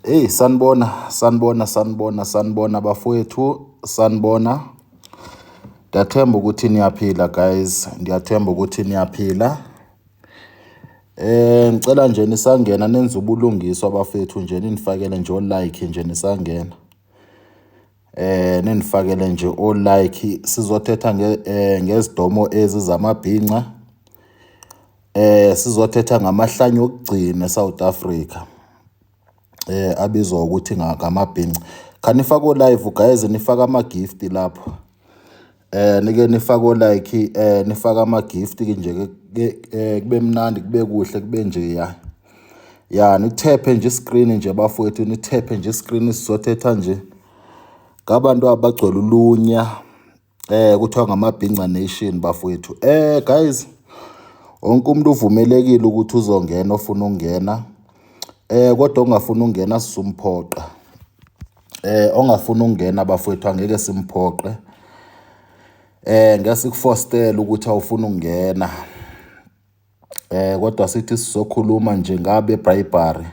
Hey, sanibona bafowethu, sanibona. Ndiyathemba ukuthi niyaphila guys, ndiyathemba ukuthi niyaphila. Ngicela nje nisangena nenze ubulungiswa bafethu nje ninifakele nje like nje nisangena. Ninifakele nje like sizothetha ngezidomo ezizamabhinca. Sizothetha ngamahlanye okugcina eSouth Africa. Abizwa ukuthi ngamabhinca. Khanifaka live guys, nifaka ama gift lapho. Nike nifaka like nifaka ama gift nje kube mnandi kube kuhle kube nje ya nitaphe nje screen nje bafowethu, nitaphe nje screen sizothetha nje ngabantu abagcwele ulunya kuthiwa ngamabhinca nation bafowethu. Guys, wonke umuntu uvumelekile ukuthi uzongena ofuna ukungena. Kodwa ongafuna ukungena sizumphoqa. Ongafuna ukungena bafowethu angeke simphoqe. Ngeke sikufostele ukuthi awufuna ukungena. Kodwa sithi sizokhuluma nje ngabe bribery.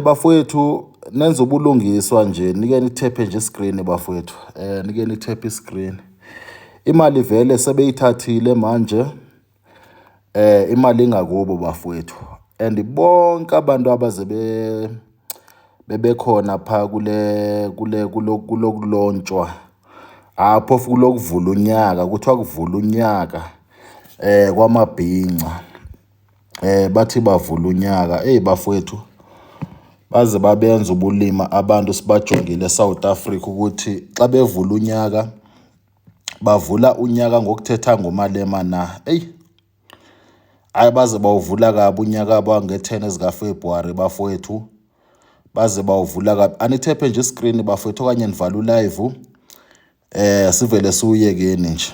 Bafowethu nenza ubulungiswa nje, nike nitaphe nje screen bafowethu. Nike nitaphe screen. Imali vele sebeyithathile manje. Imali ingakubo bafowethu. And bonke abantu abaze bebekhona pha kulokulontshwa. Phofu kulokuvula unyaka, kuthiwa kuvula unyaka kwamabhinca. Bathi bavula unyaka. Bafowethu baze babenza ubulima abantu sibajongile eSouth Africa ukuthi xa bevula unyaka bavula unyaka ngokuthetha ngomalema na. Baze bawuvula kabi unyaka bange-10 ezikaFebruary bafowethu. Baze bawuvula kabi. Anithephe nje screen bafowethu okanye nivala live. Sivele siuyekeni nje.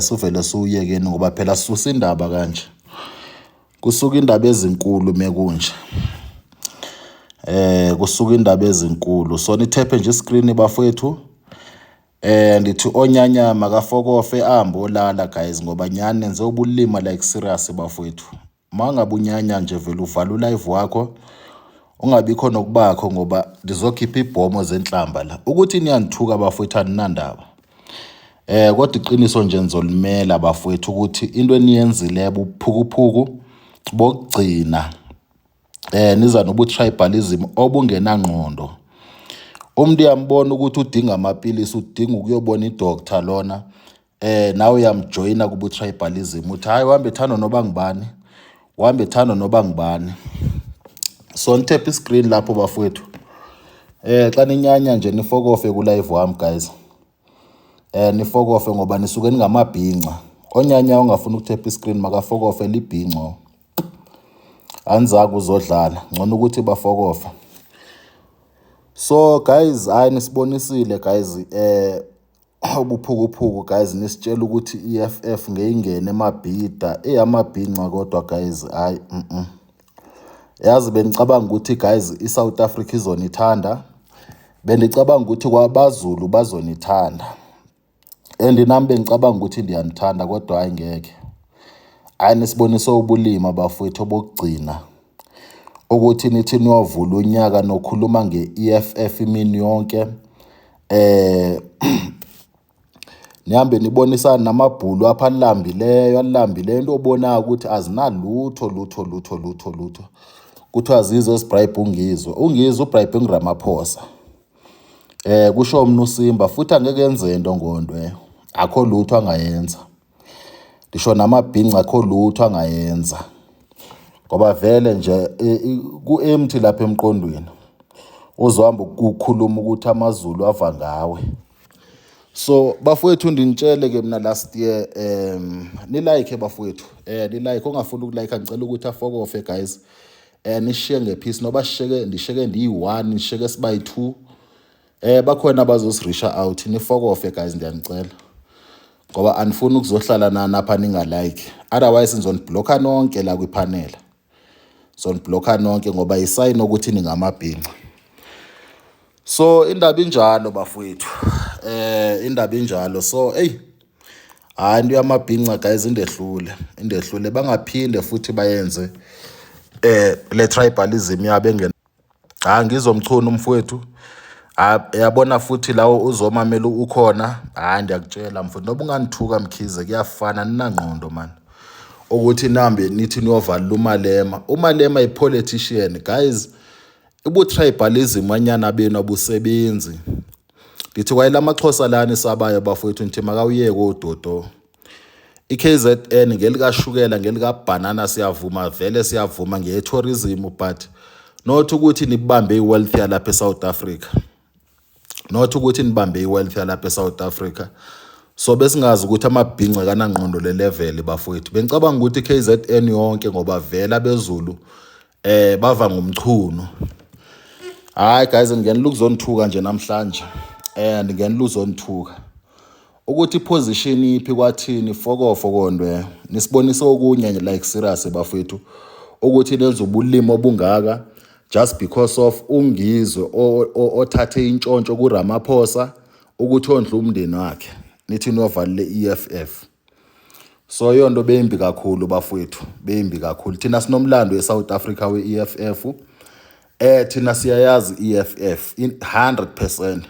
Sivele siuyekeni ngoba phela sisusa indaba kanje. Kusuka indaba ezinkulu mekunje. Kusuka indaba ezinkulu. So nithephe nje screen bafowethu. Ndithi onyanya makafokofe olala guys ngoba nyani nenze ubulima like serious bafowethu. Mangabe unyanya nje vele uvala live wakho ungabikho nokubakho ngoba ndizokhipha ibhomo zenhlamba la. Ukuthi niyanithuka bafowethu aninandaba. Kodwa iqiniso nje nizolimela bafowethu ukuthi into eniyenzile buphukuphuku bokugcina niza nobutribalism obungenangqondo. Umuntu uyambona ukuthi udinga amapilisi, udinga ukuyobona idoctor lona. Nawe uyamjoyina kubutribalism. Uthi hayi uhambe ethando noba ngubani. Uhambe ethando noba ngubani. So nitaphe screen lapho bafowethu. Xa ninyanya nje nifokofe ku live wami guys. Nifokofe ngoba nisuke ningamabhinca. Onyanya ongafuna ukutapha screen makafokofe libhinco. Anzaka uzodlala. Ngcono ukuthi bafokofe. So guys, hayi nisibonisile guys ubuphukuphuku guys, nisitshela ukuthi EFF ngeyingene emabhida amabhinca kodwa guys hayi yazi bengicabanga ukuthi guys iSouth Africa izonithanda. Bendicabanga ukuthi kwabaZulu bazonithanda. And nami bengicabanga ukuthi ndiyanithanda kodwa hayi ngeke. Hayi nisibonisa ubulima bafowethu obokugcina. Ukuthi nithi niyovula unyaka nokhuluma nge-EFF imini yonke. Nihambe nibonisana namabhulu apha alambileyo into obona ukuthi azinalutho lutho. Kuthiwa zizo zibribe ungizwe ubribe ngiRamaphosa. Kusho umnu Simba futhi angeke yenze into ngondwe. Akho lutho angayenza. Disho namabhinca akho lutho angayenza. Ngoba vele nje ku-empty lapha emqondweni. Uzohamba ukukhuluma ukuthi amaZulu ava ngawe. So bafowethu ndinitshele ke mina last year ni like bafowethu. Ni like ongafuna ukulike ngicela ukuthi afokofe guys. Nishiye ngepeace noba ndisheke ndiyi1 nisheke sibayi2. Bakhona abazosirisha out nifokofe guys ndiyanicela. Ngoba anifuni ukuzohlala napha ninga like. Otherwise nizonibhlocka nonke la kwipanel. Zonibhlocka nonke ngoba isign ukuthi ningamabhinca. So indaba injalo bafowethu. Indaba injalo. So hayi into yamabhinca guys indehlule bangaphinde futhi bayenze le tribalism yabo engena ngizomchuna umfowethu. Yabona futhi lawo uzomamela ukhona. Ndiyakutshela mfowethu, noba ungangithuka Mkhize, kuyafana ninangqondo man. Ukuthi nambe nithi niyovala uMalema. uMalema yi-politician guys. Ibu-tribalism wanyana benu abusebenzi. Ndithi kwayela amaXhosa lana esabayo bafowethu nithi makawuyeke ododo. I-KZN ngelikashukela ngelikabhanana siyavuma, vele siyavuma nge-tourism, but not ukuthi nibambe i-wealth yalapha eSouth Africa. Not ukuthi nibambe i-wealth yalapha eSouth Africa. So besingazi ukuthi amabhinca kanangqondo le level bafowethu. Bengicabanga ukuthi i-KZN yonke ngoba vele abezulu bava ngomchuno. Hayi guys, ngenela ukuzonithuka nje namhlanje. Ngenela uzonithuka. Ukuthi iposition iphi kwathini fokondwe. Nisibonise okunye like serious bafowethu. Ukuthi lenza ubulimo obungaka just because of ungizwe othathe intshontsho kuRamaphosa ukuthi ondla umndeni wakhe. Nithi novalile EFF. So yonto beyimbi kakhulu bafowethu, beyimbi kakhulu. Thina sinomlando eSouth Africa we-EFF. Thina siyayazi EFF in 100%.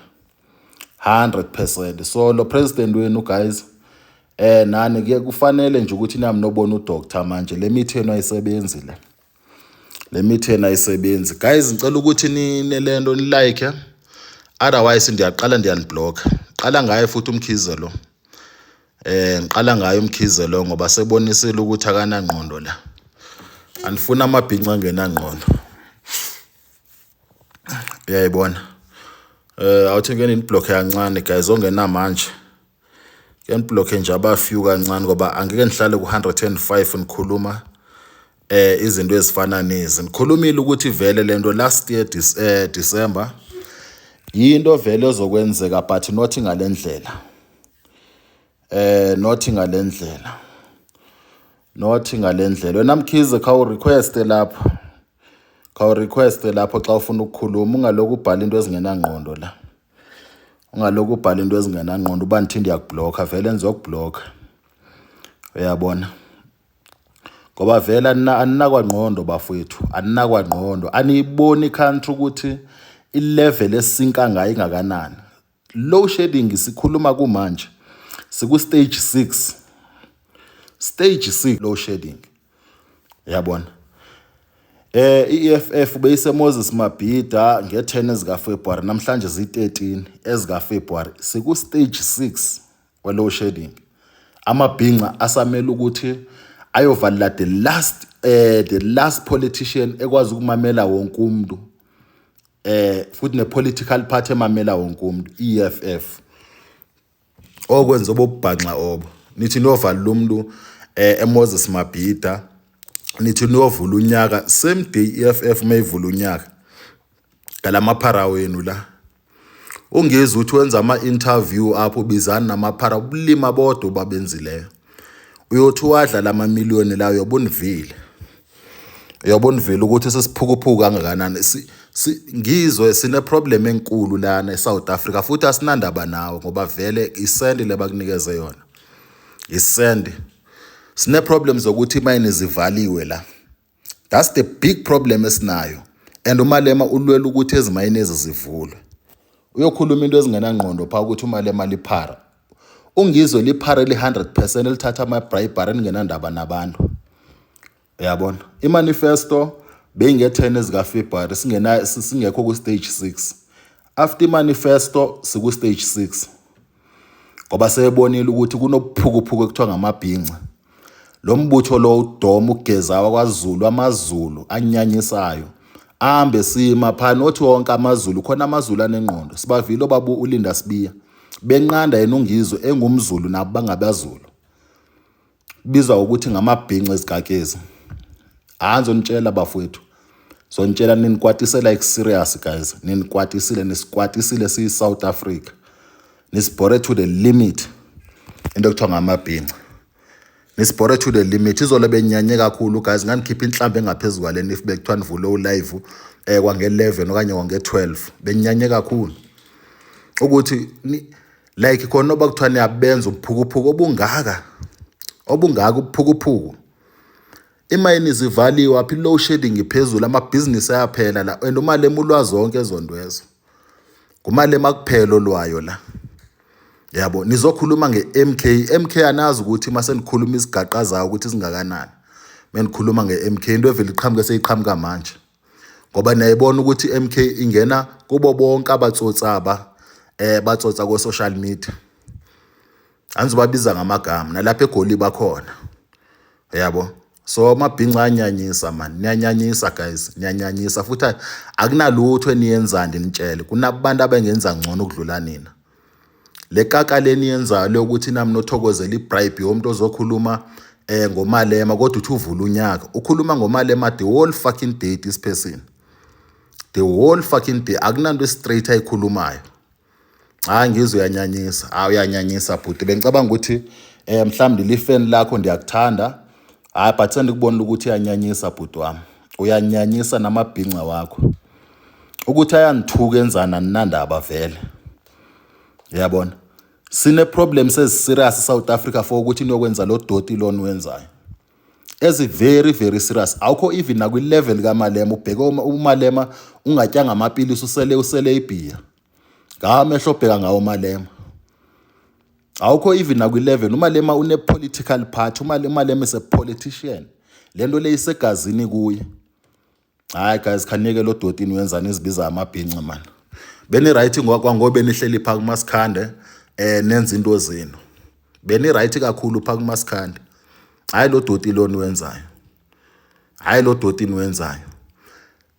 100%. So lo president wenu guys, nani ke kufanele nje ukuthi nami nobona udoctor manje. Le meeting ayisebenzi le. Le meeting ayisebenzi. Guys, ngicela ukuthi ninelento ni like. Otherwise ndiyaqala ndiyaniblock. Qala ngaye futhi umkhize lo. Ngiqala ngaye umkhize lo ngoba sebonisile ukuthi akanangqondo la. Anifuna amabhinca angenangqondo. Uyayibona. Awuthi ngene iniblock kancane guys, ongena manje. Ngene block nje abafew kancane ngoba angeke nihlale ku105 nikhuluma izinto ezifana nezi. Nikhulumile ukuthi vele lento last year December yinto vele ezokwenzeka but not ngalendlela. Not ngalendlela. Not ngalendlela. Wena Mkhize khawu request lapho. Khawu request lapho xa ufuna ukukhuluma, ungaloku ubhala into ezingenangqondo la. Ungaloku ubhala into ezingenangqondo uba nithi ndiyakubhlokha vele nizokubhlokha. Uyabona? Ngoba vele aninakwa bafowethu, aninakwa ngqondo. Aniyiboni country ukuthi i-level esinka ngayo ingakanani. Low shedding sikhuluma kumanje. Siku stage 6. Stage 6 low shedding. Uyabona? I-EFF beyise Moses Mabhida nge-10 ezikaFebruary, namhlanje zi-13 ezikaFebruary. Siku stage 6 we low shedding. Amabhinca asamela ukuthi ayovalela the last politician ekwazi ukumamela wonke umuntu. Futhi ne-political party emamela wonke umuntu, EFF. Okwenza obubhanxa obo. Nithi novala umuntu Moses Mabhida. Nithi niyovula unyaka same day EFF mayivula unyaka. Ngalamaphara wenu la. Ungezwe uthi wenza ama-interview apho bizana namaphara ubulima bodwa babenzileyo. Uyothi wadla amamiliyoni la uyobona vile. Uyabona vile ukuthi sesiphukuphuka kangakanani. Ngizwe sine problem enkulu lana eSouth Africa futhi asinandaba nawo ngoba vele isend lebakunikeze yona. Isend. Sine problems zokuthi imine zivaliwe la. That's the big problem esinayo. And uMalema ulwela ukuthi ezimayini ezivulwe. Uyokhuluma into ezingenangqondo pha ukuthi uMalema liphara. Ungizwe liphara li100% elithatha ama-bribery engenandaba nabantu. Uyabona? I-manifesto beyinge-10 ezikaFebruary singekho ku stage 6. After i-manifesto siku stage 6. Ngoba sebonile ukuthi kunobuphukuphuku ekuthiwa ngamabhinca. Lo mbutho lo udoma ugezawa kwaZulu, amaZulu anyanyisayo. Ambe sima phana othi wonke amaZulu khona amaZulu anengqondo. Sibavile babu uLinda Sibiya. Benqanda yena ungizwe engumZulu nabo bangabaZulu. Bizwa ukuthi ngamabhinca ezigakezi. Nitshela bafowethu. Nitshela ninikwatisela like serious guys. Nisikwatisile si South Africa. Nisibhore to the limit. Into ekuthiwa ngamabhinca. Nisibhore to the limit. Izolo benyanye kakhulu guys. Nganikhipha inhlambe engaphezulu kwaleni if bekuthiwa nivule live kwange-11 okanye kwange-12. Benyanye kakhulu. Ukuthi like khona bakuthiwa niyabenza ubuphukuphuku obungaka. Obungaka ubuphukuphuku. imayini zivaliwe aphi low shedding iphezulu amabhizinisi ayaphela la and umalema ulwazi zonke ezondwezo kumalema kuphela olwayo la yabo nizokhuluma nge-MK anazi ukuthi mase nikhuluma isigaqa zayo ukuthi singakanani menikhuluma nge-MK into evele iqhamuke seyiqhamuka manje ngoba niyayibona ukuthi MK ingena kubo bonke abatsotsaba batsotsa ku social media angizobabiza ngamagama nalapha eGoli bakhona yabo so amabhinca anyanyisa man niyanyanyisa guys niyanyanyisa futhi akunalutho eniyenzani nitshele kunabantu abengenza ngcono ukudlula nina le kaka leni yenzayo lokuthi nami nothokozela ibribe yomuntu ozokhuluma ngomalema kodwa uthi uvula unyaka ukhuluma ngomalema the whole fucking day this person the whole fucking day akunanto straight ayikhulumayo ngizwe uyanyanyisa uyanyanyisa bhuti bengicabanga ukuthi mhlawumbe lifeni lakho ndiyakuthanda but sendikubona ukuthi uyanyanyisa bhuti wami uyanyanyisa namabhinca wakho ukuthi ayanithuka enzana ninandaba vele yabona sine problems eziserious South Africa for ukuthi niyokwenza lo doti lona wenzayo ezi very very serious awukho even nakwi level kamalema ubheke umalema ungatyanga amapilisi usele ibhiya ngamehlo bheka ngawo malema awukho even nakwi level umalema une political party umalema is a politician lento le isegazini kuye hayi guys khanike lo dotini wenzani izibiza amabhinca man beni right ngoba nihleli pha kuMasikhande nenza into zenu beni right kakhulu pha kuMasikhande hayi lo doti lona wenzayo hayi lo dotini wenzayo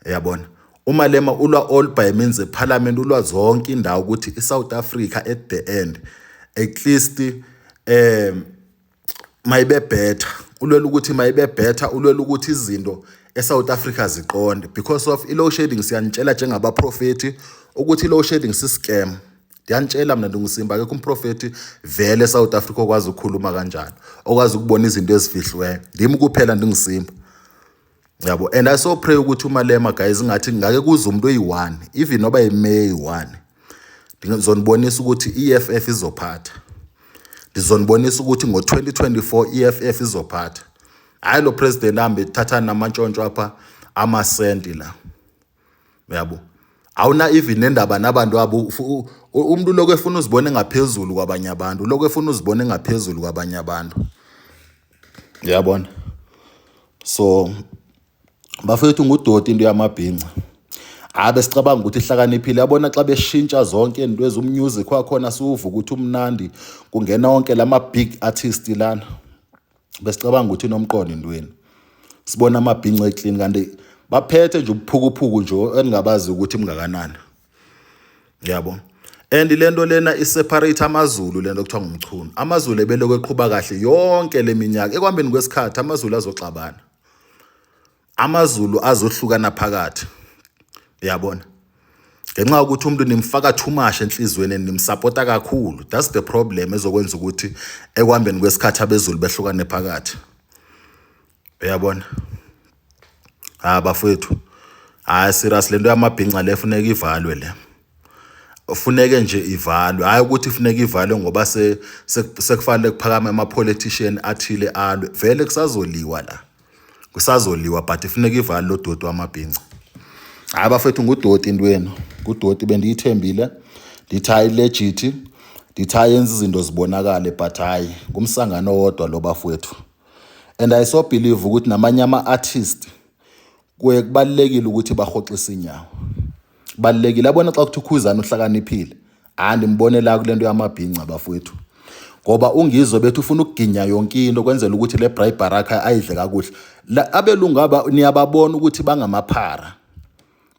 yabona umalema ulwa all by means eParliament ulwa zonke indawo ukuthi iSouth Africa at the end at least mayibe better ulwela ukuthi mayibe better ulwela ukuthi izinto eSouth Africa ziqonde because of load shedding siyanitshela njengabaprofeti ukuthi load shedding si scam ndiyanitshela mina ndungusimba akekho umprofeti vele eSouth Africa okwazi ukukhuluma kanjalo okwazi ukubona izinto ezifihliweyo ndimi kuphela ndingusimba yabo and I so pray ukuthi umalema guys ngathi ngake kuze umuntu oyi1 even noba iMay 1 ngizonibonisa ukuthi EFF izophatha ngizonibonisa ukuthi ngo2024 EFF izophatha hayi lo president ambe thatha namantshontsho apha amasenti la yabo awuna even nendaba nabantu abo umuntu lokho efuna uzibone ngaphezulu kwabanye abantu lokho efuna uzibone ngaphezulu kwabanye abantu yabona so bafethu ngudoti into yamabhinca besicabanga ukuthi ihlakaniphile yabona xa beshintsha zonke into ezummusic wakhona siwuvuka ukuthi umnandi kungena wonke lama big artist lana besicabanga ukuthi nomqondo intweni sibona amabhinca eclean kanti baphethe nje ubuphukuphuku nje eningabazi ukuthi mngakanani yabo and lento lena iseparate amazulu lento kuthiwa ngumchunu amazulu ebeloko eqhuba kahle yonke leminyaka ekwambeni kwesikhathi amazulu azoxabana amazulu azohlukana phakathi yabona ngenxa ukuthi umuntu nimfaka too much enhlizweni nimsupporta kakhulu that's the problem ezokwenza ukuthi ekwambeni kwesikhathi abezulu behlukane phakathi yabona bafethu serious lento yamabhinca lefuneka ivalwe le ufuneke nje ivalwe hayi ukuthi ifuneka ivalwe ngoba sekufanele kuphakama ama-politician athile alwe vele kusazoliwa la kusazoliwa but ifuneka ivalwe lo doti wamabhinca bafethu ngudoti intweni ngudoti bendiyithembile ndithi hayi legit ndithi ayenze izinto zibonakale but hayi kumsangano wodwa lo bafethu and I so believe ukuthi namanye ama-artist kubalulekile ukuthi bahoxise inyawo balekile yabona xa kuthi ukhuzana uhlakaniphile ndimbone la kulento yamabhinca bafowethu ngoba ungizwe bethu ufuna ukuginya yonke into kwenzela ukuthi le bribe baraka ayidle kakuhle abelungu niyababona ukuthi bangamaphara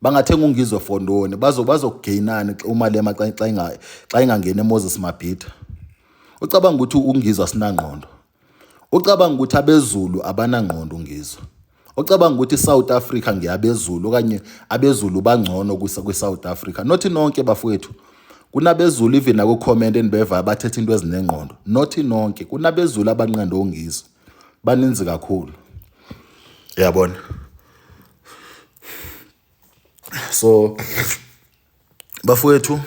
bangathenga ungizwe fondoni bazokugeyinani umalema xa ingangena eMoses Mabhida ucabanga ukuthi ungizwe asinangqondo ucabanga ukuthi abezulu abanangqondo ungizwe ucabanga ukuthi iSouth Africa ngiyabezulu okanye abezulu bangcono kwiSouth Africa not nonke bafowethu kunabezulu even naku comment enibeva bathethe into ezinengqondo not nonke kunabezulu abanqanda ongizwe baninzi kakhulu yabona so bafowethu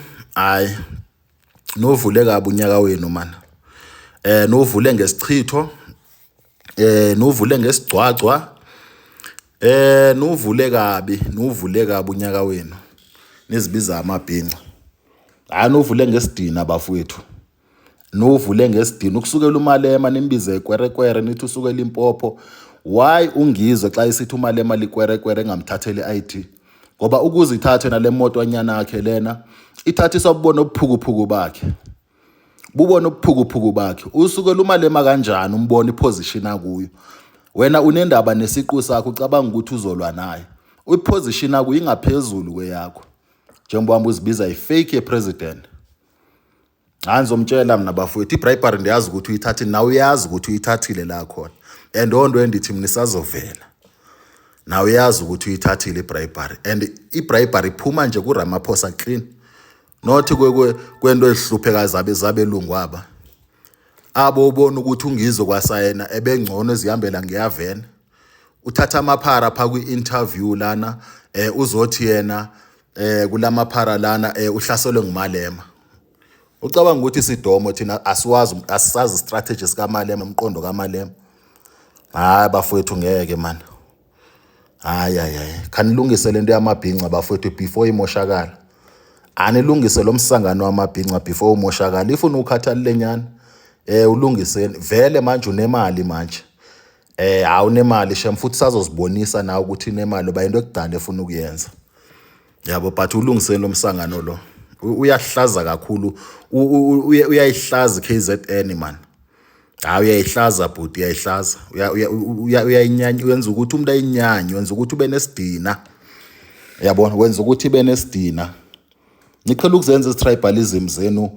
novule kabi unyaka wenu man novule ngesichitho novule ngesigcwagcwa Nuvule kabi unyaka wenu. Nizibiza amabhinca. Nuvule ngesidina bafowethu. Nuvule ngesidina ukusukela umalema nimbize kwerekwere nithi usukela Limpopo. Why ungizwe xa isithi umalema likwerekwere engamthatheli ID? Ngoba ukuzithathe nale motonyana yakhe lena ithathiswa ubona ubuphukuphuku bakhe. Bubona ubuphukuphuku bakhe. Usukela umalema kanjani umbona iposition akuyo. Wena unendaba nesiqu sakho ucabanga ukuthi uzolwa naye. Iposition yakho ingaphezulu kweyakho. Njengoba uzibiza ifake yepresident. Ngizomtshela mina bafowethu ibribery ndiyazi ukuthi uyithathile nawe uyazi ukuthi uyithathile la khona. And ondo endithi mina isazovela. Nawe uyazi ukuthi uyithathile ibribery and ibribery iphuma nje kuRamaphosa clean. Nothi kwento ezihluphekayo zabelungu aba. Abo ubona ukuthi ungizwe kwasayena ebengcono ezihambela ngeyavene. Uthatha amaphara pha kwi-interview lana uzothi yena kulamaphara lana uhlaselwe ngumalema. Ucabanga ukuthi sidomo thina asisazi strategy sikamalema umqondo kamalema. Hayi bafowethu ngeke man. Hayi kanilungise lento yamabhinca bafowethu before imoshakala. Anilungise lo msangano wamabhinca before umoshakala. Ifuna ukhathalele nyana ulungiseni vele manje unemali manje. Awunemali shem futhi sazozibonisa nawe ukuthi inemali oba into ekudala efuna ukuyenza. Yabo but ulungiseni lo msangano lo. Uyahlaza kakhulu uyayihlaza KZN man. Uyayihlaza bhuti uyayihlaza uyayinyanya wenza ukuthi umuntu ayinyanye wenza ukuthi ube nesidina. Yabona wenza ukuthi ibe nesidina. Niqhela ukuzenza itribalism zenu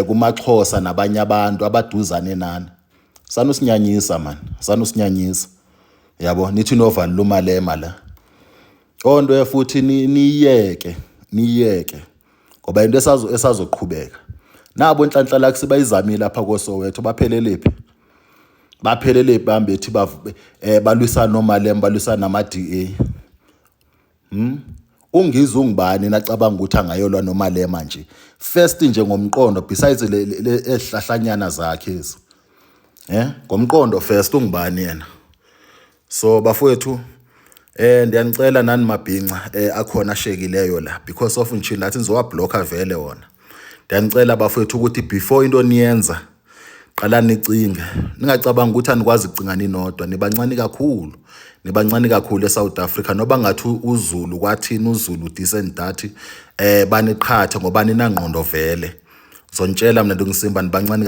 kumaXhosa nabanye abantu abaduzane nani. Sanusinyanyisa man, sanusinyanyisa. Yabo nithi novala umalema la. Ondo futhi niyeke. Ngoba into esazoqhubeka. Nabo enhlanhla la kusibayizamile lapha koSoweto baphelelepi. Baphelelepi bambethi balwisana nomalema balwisana nama-DA. Ungizwe ungibani nacabanga ukuthi angayolwa nomalema nje. First nje ngomqondo besides le ehlahlanyana zakhe ezi. Ngomqondo first ungibani yena. So bafowethu ndiyanicela nani mabhinca akhona ashekileyo la because of nje nathi nizowabhlocka vele wona. Ndiyanicela bafowethu ukuthi before into niyenza qala nicinge. Ningacabanga ukuthi anikwazi ukucinga ninodwa nibancane kakhulu eSouth Africa noba ngathi uZulu kwathini uZulu decent dathi baniqhathe ngoba ninangqondo vele. Zontshela mina ndoNgisimba nibancane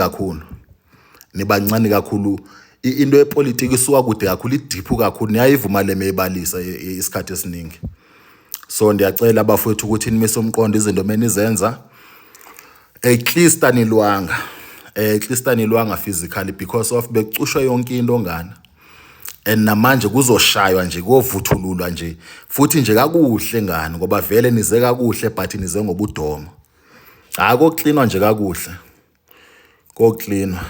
kakhulu. Into yepolitiki isuka kude kakhulu idiphu kakhulu niyayivuma le meyibalisa isikhathi esiningi. So ndiyacela bafowethu ukuthi nimise umqondo izinto menizenza at least anilwanga physically because of becushwa yonke into ngana. And namanje kuzoshaywa nje kovuthululwa nje futhi nje kakuhle ngani ngoba vele nize kakuhle but nize ngobudomo. Kokuklinwa nje kakuhle. Kokuklinwa.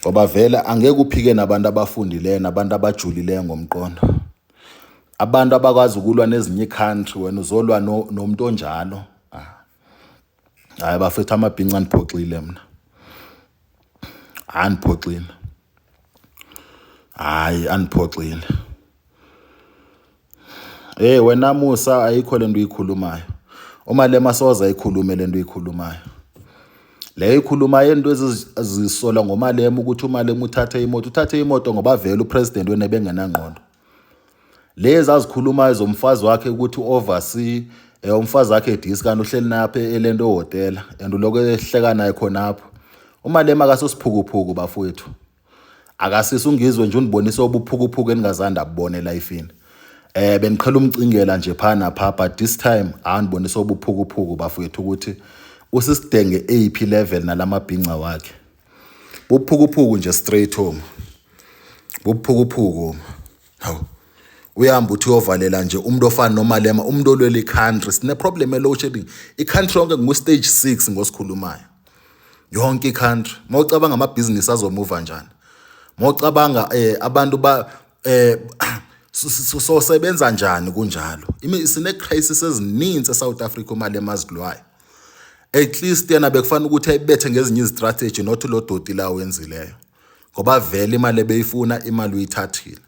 Ngoba vele angeke uphike nabantu abafundileyo nabantu abajulileyo ngomqondo. Abantu abakwazi ukulwa nezinye icountry wena uzolwa nomuntu onjalo. Hayi bafethu amabhinca aniphoxile mina. Aniphoxile. Hayi aniphoxile. Wena Musa ayikho lento uyikhulumayo. Umalema soza ayikhulume lento uyikhulumayo. Le ikhuluma yento ezisola ngomalema ukuthi umalema uthathe imoto ngoba vele upresident wena bengenangqondo. Lezi azikhulumayo zomfazi wakhe ukuthi oversee umfazi wakhe ediskani uhleli napha elento hotel and uloko ehleka naye khonapho. Umalema akasosiphukuphuku bafowethu. Akasisi ungizwe nje unibonisa obuphukuphuku eningazanda abone lifeini. Beniqhela umcingela nje phana pha but this time anibonisa obuphukuphuku bafowethu ukuthi usisidenge AP level nalamabhinca wakhe. Buphukuphuku nje straight home. Buphukuphuku. Hawu. Uyahamba uthi uyovalela nje umuntu ofana nomalema umuntu olwela icountry sine problem load shedding. Icountry yonke ngu-stage 6 ngosikhulumayo. Yonke icountry. Mawucabanga amabhizinisi azomove njani? Mawucabanga abantu sosebenza njani kunjalo? Sine crisis ezininzi eSouth Africa umalema azilwayo. At least yena bekufanele ukuthi ayibethe ngezinye izistrategy nothi lo doti la wenzileyo. Ngoba vele imali ebeyifuna imali uyithathile.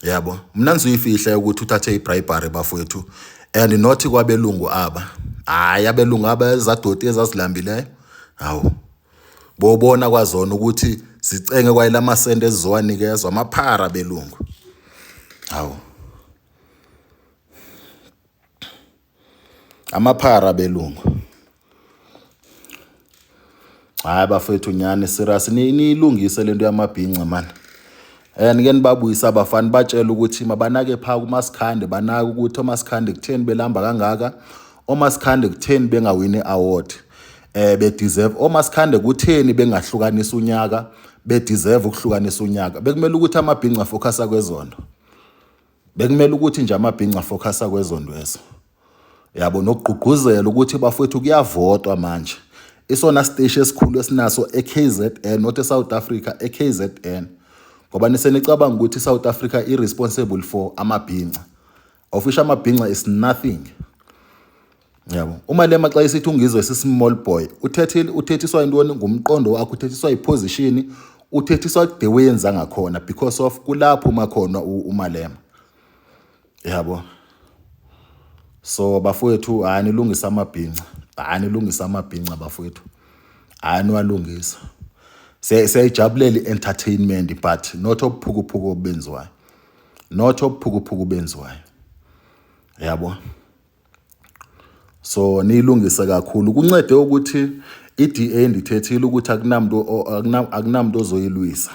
Yabo, mna ngizoyifihla ukuthi uthathe ibribery bafowethu and not kwabelungu aba. Hayi abelungu aba ezadoti ezazilambileyo. Hawu. Bobona kwazona ukuthi sicenge kwayilama sente ezizowanikezwa amaphara belungu. Hawu. Amaphara belungu. Hayi bafethu nyane serious nilungise lento yamabhinca man. Ngeke nibabuyisa abafana batshela ukuthi mabanake pha kuMasikhande banaka ukuthi oMasikhande kutheni belamba kangaka. oMasikhande kutheni bengawini award. Bedeserve oMasikhande kutheni bengahlukanisa unyaka bedeserve ukuhlukanisa unyaka. Bekumele ukuthi amabhinca focusa kwezondo. Bekumele ukuthi nje amabhinca focusa kwezondo eso. Yabo nokugqugquzela ukuthi bafethu kuyavotwa manje. Isona station esikhulu esinaso eKZN not eSouth Africa eKZN. Ngoba nisenicabanga ukuthi iSouth Africa irresponsible for amabhinca. Official amabhinca is nothing. Yabo. Uma lema xa isithi ungizwe small boy, uthethiswa intoni ngumqondo wakho, uthethiswa iposition, uthethiswa the way yenza ngakhona because of kulapho uma khona umalema. Yabo. So bafowethu nilungisa amabhinca. Nilungisa amabhinca bafowethu. Niwalungisa. Siyayijabulela i-entertainment but not obuphukuphuku obenziwayo. Not obuphukuphuku obenziwayo. Yabo. So nilungisa kakhulu. Kuncede ukuthi iDA ndithethile ukuthi akunamuntu ozoyilwisa.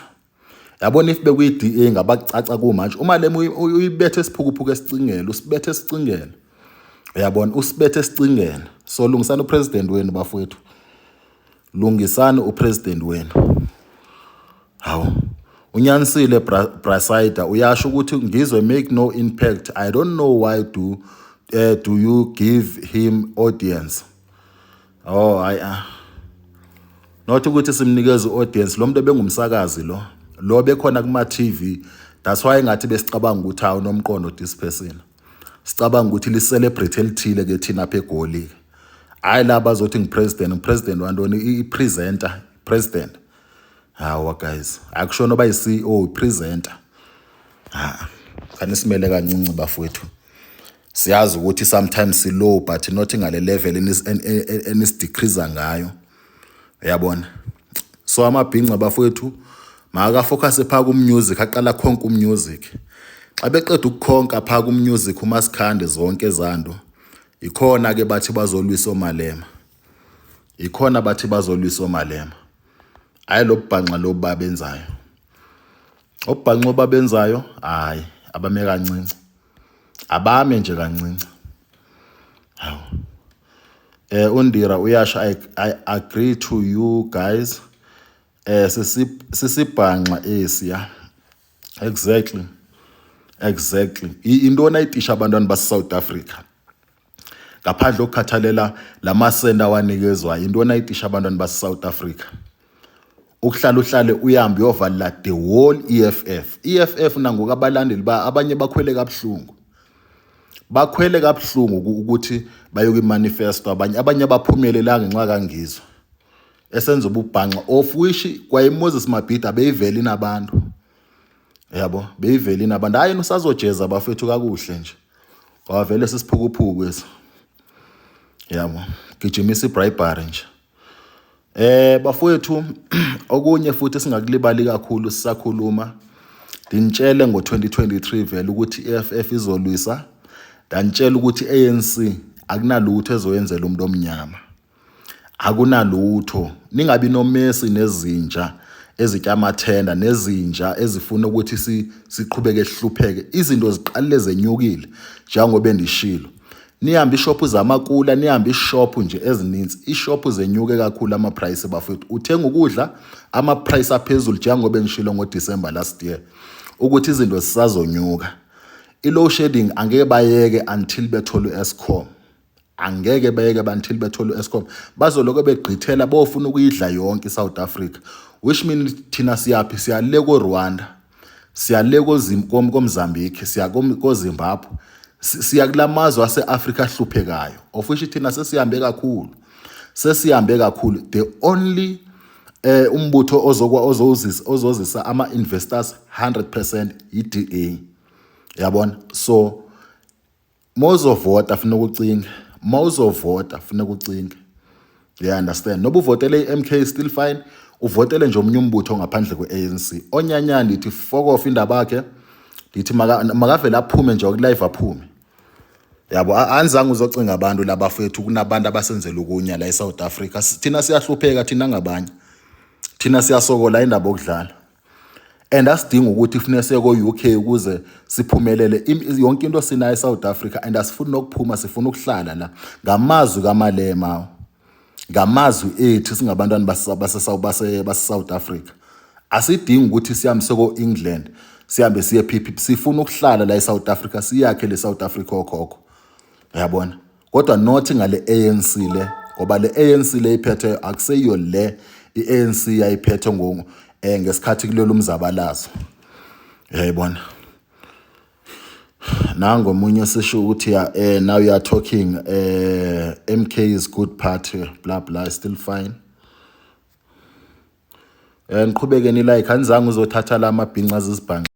Yabona if bekuyiDA ngabacaca kumanje. Uma lema uyibethe esiphukuphuku esicingela, usibethe esicingela. Uyabona usibethe esicingela. So lungisana upresident wenu bafowethu. Lungisana upresident wenu. Hawu. Unyanisile Brasida uyasho ukuthi ngizwe make no impact. I don't know why do you give him audience. Not ukuthi simnikeze audience lo muntu ebengumsakazi lo bekhona kuma TV. That's why ngathi besicabanga ukuthi hawu nomqondo this person. Sicabanga ukuthi li celebrate elithile ke thina apha eGoli. Hayi laba bazothi ngipresident wantoni ipresenter president. Hawa guys, akushona ba iCEO presenter. Kanisimele kancinci bafowethu. Siyazi ukuthi sometimes low but not ngale level enis decrease ngayo. Uyabona? So amabhinqa bafowethu maka focus pha ku music aqala khonka umusic. Xa beqeda ukukhonka pha ku music uMasikhande zonke ezando. Ikhona ke bathi bazolwisa omalema. Ikhona bathi bazolwisa omalema. Hayi lobhanqa lobabenzayo. Obhanqa obabenzayo hayi abame kancinci. Abame nje kancinci. Hawu. Undira uyasha I agree to you guys. Sisibhanqa esiya. Exactly. Intona itisha abantwana base South Africa. Ngaphandle ukukhathalela lamasenda awanikezwa intona itisha abantwana base South Africa. Ukuhlala uhlale uyambi yovala the whole EFF. EFF nangoku abalandeli abanye bakhwele kabuhlungu. Bakhwele kabuhlungu ukuthi bayoku manifesto abanye abaphumelelanga nxa kangizwe. Esenza ububhanqa of which kwayeMoses Mabhida beyivela inabantu. Yabo, beyivela inabantu. Hayi usazojeza bafethu kakuhle nje. Kwavele sisiphukuphuku eso. Yabo, gijimisa ibribery nje. Bafowethu okunye futhi singakulibali kakhulu sisakhuluma. Dinitshele ngo2023 vele ukuthi iFF izolwisa. Danitshela ukuthi ANC akunalutho ezoyenzela umuntu omnyama. Akunalutho. Ningabi nomesi nezinja ezityamathenda nezinja ezifuna ukuthi siqhubeke sihlupheke. Izinto ziqalile zenyukile njengoba endishilo. Nihambe ishop zamakula, nihambe ishop nje ezininzi. Ishop zenyuke kakhulu ama price bafethu. Uthenga ukudla ama price aphezulu njengoba engishilo ngoDecember last year. Ukuthi izinto zisazonyuka. I-load shedding angeke bayeke until bethole Eskom. Angeke bayeke until bethole Eskom. Bazoloko begqithela bofuna ukuyidla yonke iSouth Africa. Which means thina siyaphi siyale ko Rwanda. Siyale ko Mozambique, siya ko Zimbabwe. Siya kulamazwe ase-Africa ahluphekayo. Of which thina sesihambe kakhulu. Sesihambe kakhulu. The only umbutho ozozisa ama investors 100% iDA. Yabona? So mawuzovota funeka ucinge. Mawuzovota funeka ucinge. You understand? Noba uvotele i-MK still fine. Uvotele nje omunye umbutho ngaphandle kwe-ANC. Onyanyana ndithi fuck off indaba yakhe. Ndithi makavele aphume nje live aphume. Yabo anzange uzocinga abantu labafethu kunabantu abasenzela ukunya la eSouth Africa. Thina siyahlupheka thina ngabanye. Thina siyasokola indaba okudlala. And asidinga ukuthi kufanele siye ko-UK ukuze siphumelele yonke into sinayo eSouth Africa and asifuni nokuphuma sifuna ukuhlala la ngamazwi kaMalema ngamazwi ethu singabantwana base-South Africa. Asidingi ukuthi sihambe ko-England sihambe siye PP sifuna ukuhlala la eSouth Africa siyakhe le South Africa okhokho. Yabona? Kodwa not ngale ANC le ngoba le ANC le iphethe akuseyiyo le i-ANC yayiphethe ngesikhathi kulelo umzabalazo. Yayibona? Nango omunye sesho ukuthi now you are talking MK is good party blah blah still fine. Ngiqhubeke ni like anzange uzothatha la mabhinqa azizibhanqa